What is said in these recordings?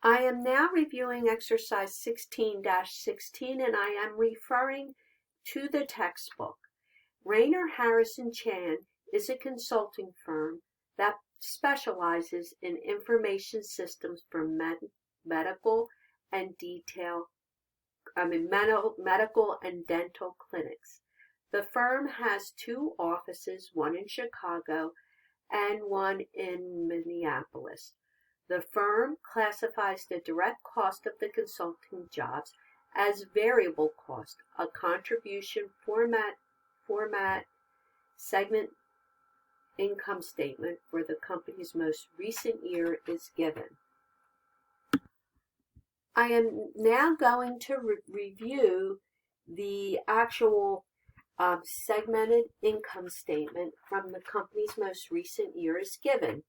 I am now reviewing exercise 16-16 and I am referring to the textbook. Rayner Harrison Chan is a consulting firm that specializes in information systems for medical and medical and dental clinics. The firm has two offices, one in Chicago and one in Minneapolis. The firm classifies the direct cost of the consulting jobs as variable cost. A contribution format segment income statement for the company's most recent year is given. I am now going to review the actual segmented income statement from the company's most recent year is given.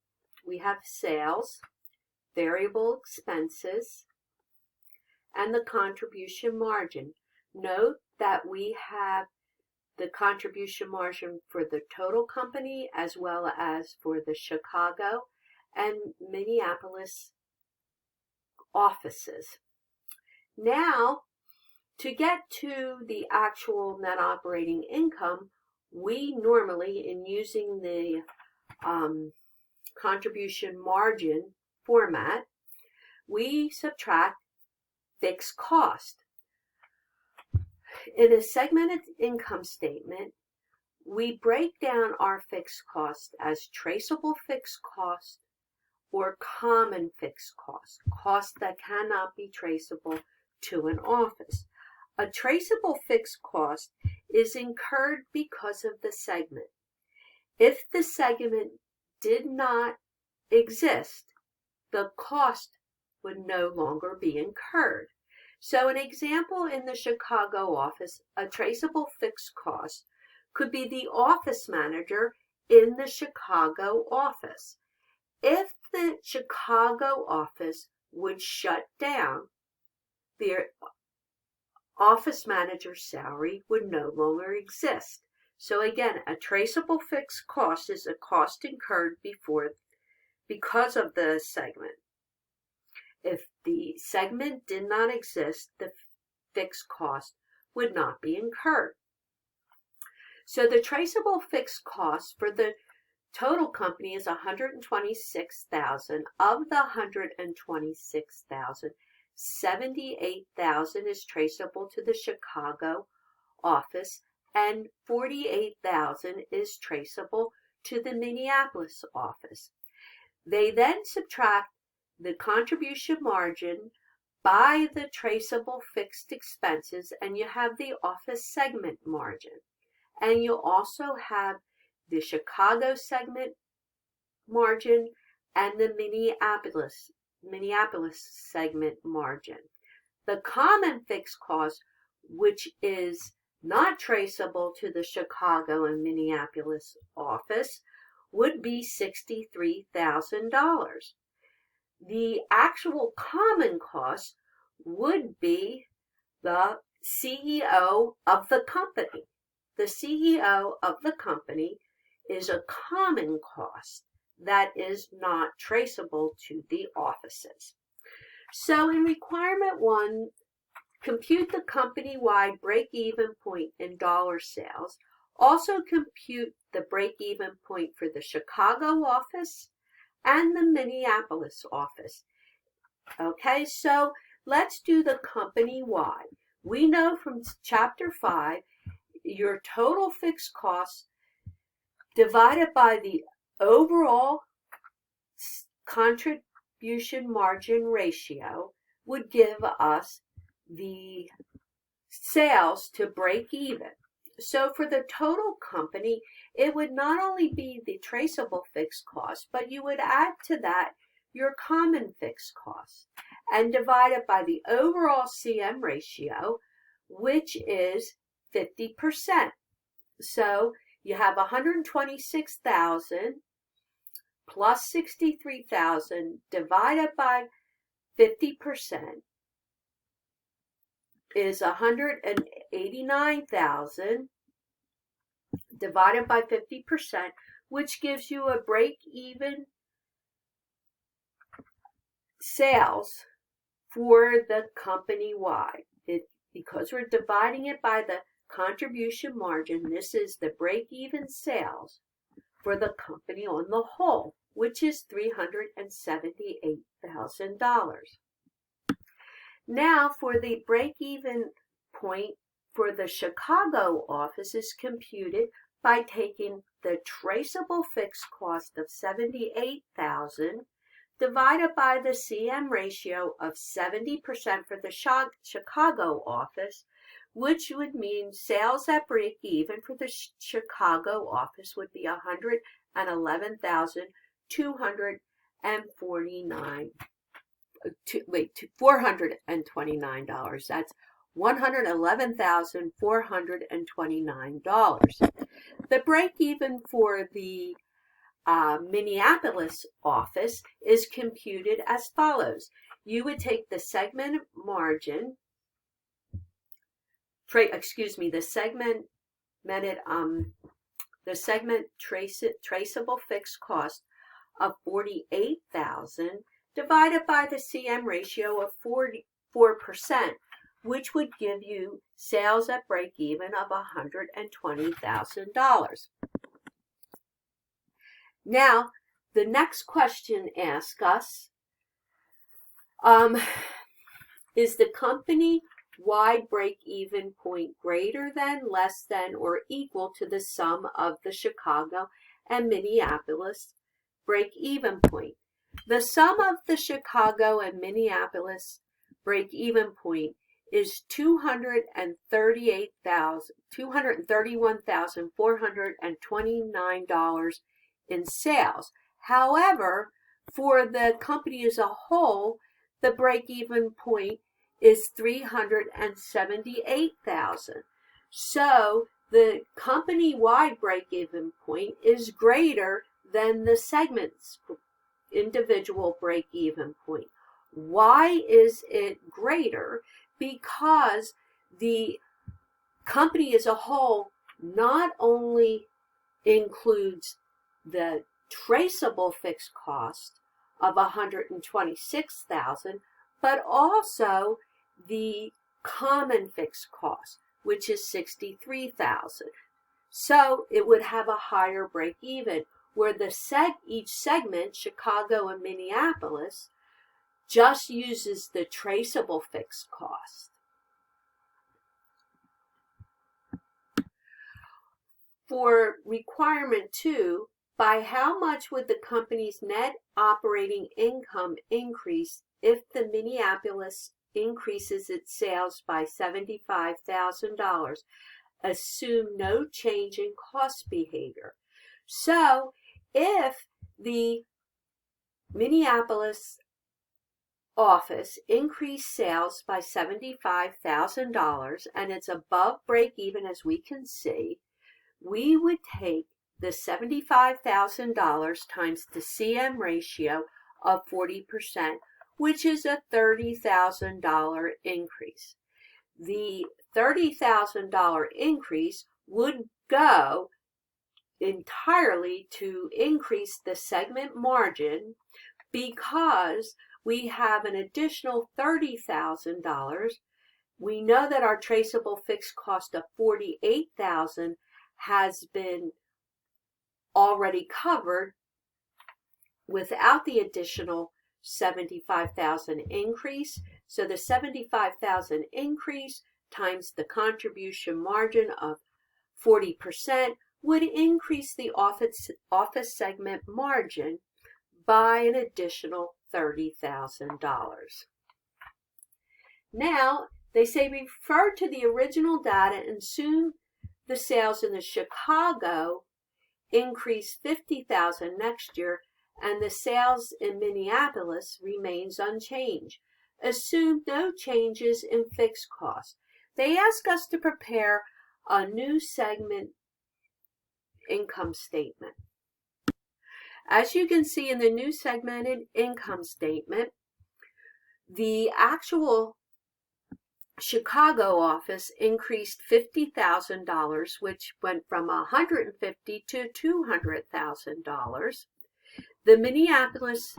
We have sales, variable expenses, and the contribution margin. Note that we have the contribution margin for the total company as well as for the Chicago and Minneapolis offices. Now, to get to the actual net operating income, we normally, in using the contribution margin format, we subtract fixed cost. In a segmented income statement, we break down our fixed cost as traceable fixed cost or common fixed cost, costs that cannot be traceable to an office. A traceable fixed cost is incurred because of the segment. If the segment did not exist, the cost would no longer be incurred. So an example in the Chicago office, a traceable fixed cost could be the office manager in the Chicago office. If the Chicago office would shut down, the office manager's salary would no longer exist. So again, a traceable fixed cost is a cost incurred because of the segment. If the segment did not exist, the fixed cost would not be incurred. So the traceable fixed cost for the total company is $126,000. Of the $126,000, $78,000 is traceable to the Chicago office and $48,000 is traceable to the Minneapolis office. They then subtract the contribution margin by the traceable fixed expenses, and you have the office segment margin. And you also have the Chicago segment margin and the Minneapolis segment margin. The common fixed cost, which is not traceable to the Chicago and Minneapolis office, would be $63,000. The actual common cost would be the CEO of the company. The CEO of the company is a common cost that is not traceable to the offices. So in requirement 1, compute the company-wide break-even point in dollar sales. Also compute the break-even point for the Chicago office and the Minneapolis office. Okay, so let's do the company-wide. We know from chapter 5, your total fixed costs divided by the overall contribution margin ratio would give us the sales to break even. So for the total company, it would not only be the traceable fixed cost, but you would add to that your common fixed cost and divide it by the overall CM ratio, which is 50%. So you have 126,000 plus 63,000 divided by 50% is 189,000 divided by 50%, which gives you a break-even sales for the company-wide. Because we're dividing it by the contribution margin, this is the break-even sales for the company on the whole, which is $378,000. Now, for the break-even point for the Chicago office is computed by taking the traceable fixed cost of $78,000 divided by the CM ratio of 70% for the Chicago office, which would mean sales at break even for the Chicago office would be $429. That's $111,429. The break even for the Minneapolis office is computed as follows. You would take the segment margin, the segment traceable fixed cost of $48,000 divided by the CM ratio of 44%, which would give you sales at break even of $120,000. Now, the next question asks us, is the company-wide break-even point greater than, less than, or equal to the sum of the Chicago and Minneapolis break-even point? The sum of the Chicago and Minneapolis break-even point is $231,429 in sales. However, for the company as a whole, the break-even point is $378,000. So the company-wide break-even point is greater than the segment's individual break-even point. Why is it greater? Because the company as a whole not only includes the traceable fixed cost of $126,000, but also the common fixed cost, which is $63,000. So it would have a higher break even, where each segment, Chicago and Minneapolis, just uses the traceable fixed cost. For requirement 2, by how much would the company's net operating income increase if the Minneapolis increases its sales by $75,000? Assume no change in cost behavior. So if the Minneapolis office increased sales by $75,000 and it's above break even, as we can see, we would take the $75,000 times the CM ratio of 40%, which is a $30,000 increase. The $30,000 increase would go entirely to increase the segment margin, because we have an additional $30,000. We know that our traceable fixed cost of $48,000 has been already covered without the additional $75,000 increase. So the $75,000 increase times the contribution margin of 40% would increase the office segment margin by an additional $30,000. Now, they say refer to the original data and assume the sales in the Chicago increase $50,000 next year and the sales in Minneapolis remains unchanged. Assume no changes in fixed costs. They ask us to prepare a new segment income statement. As you can see in the new segmented income statement, the actual Chicago office increased $50,000, which went from $150,000 to $200,000. The Minneapolis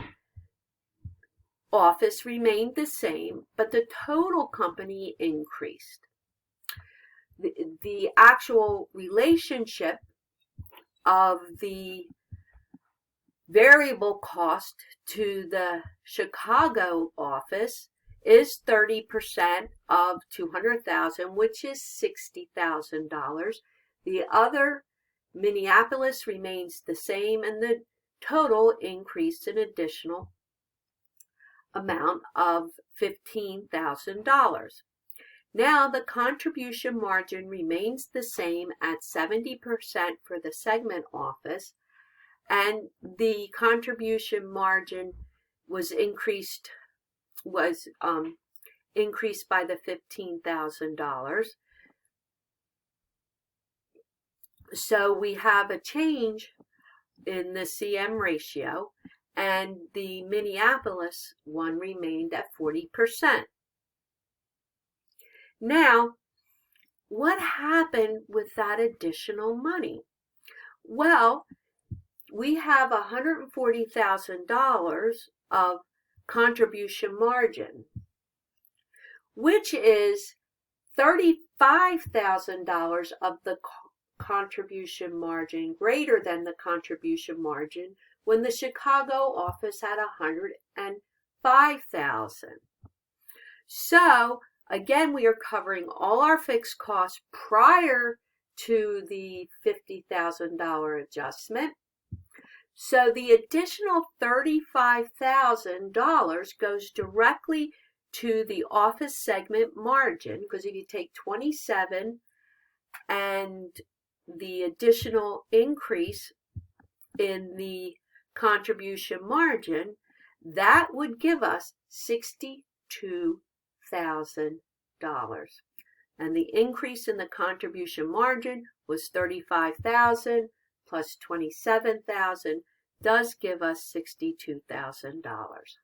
office remained the same, but the total company increased. The actual relationship of the variable cost to the Chicago office is 30% of $200,000, which is $60,000. The other, Minneapolis, remains the same, and the total increased an additional amount of $15,000. Now the contribution margin remains the same at 70% for the segment office, and the contribution margin was increased by the $15,000. So we have a change in the CM ratio, and the Minneapolis one remained at 40%. Now, what happened with that additional money? Well, we have $140,000 of contribution margin, which is $35,000 of the contribution margin greater than the contribution margin when the Chicago office had $105,000. So again, we are covering all our fixed costs prior to the $50,000 adjustment. So the additional $35,000 goes directly to the office segment margin, because if you take 27 and the additional increase in the contribution margin, that would give us $62,000. And the increase in the contribution margin was $35,000 plus $27,000 does give us $62,000.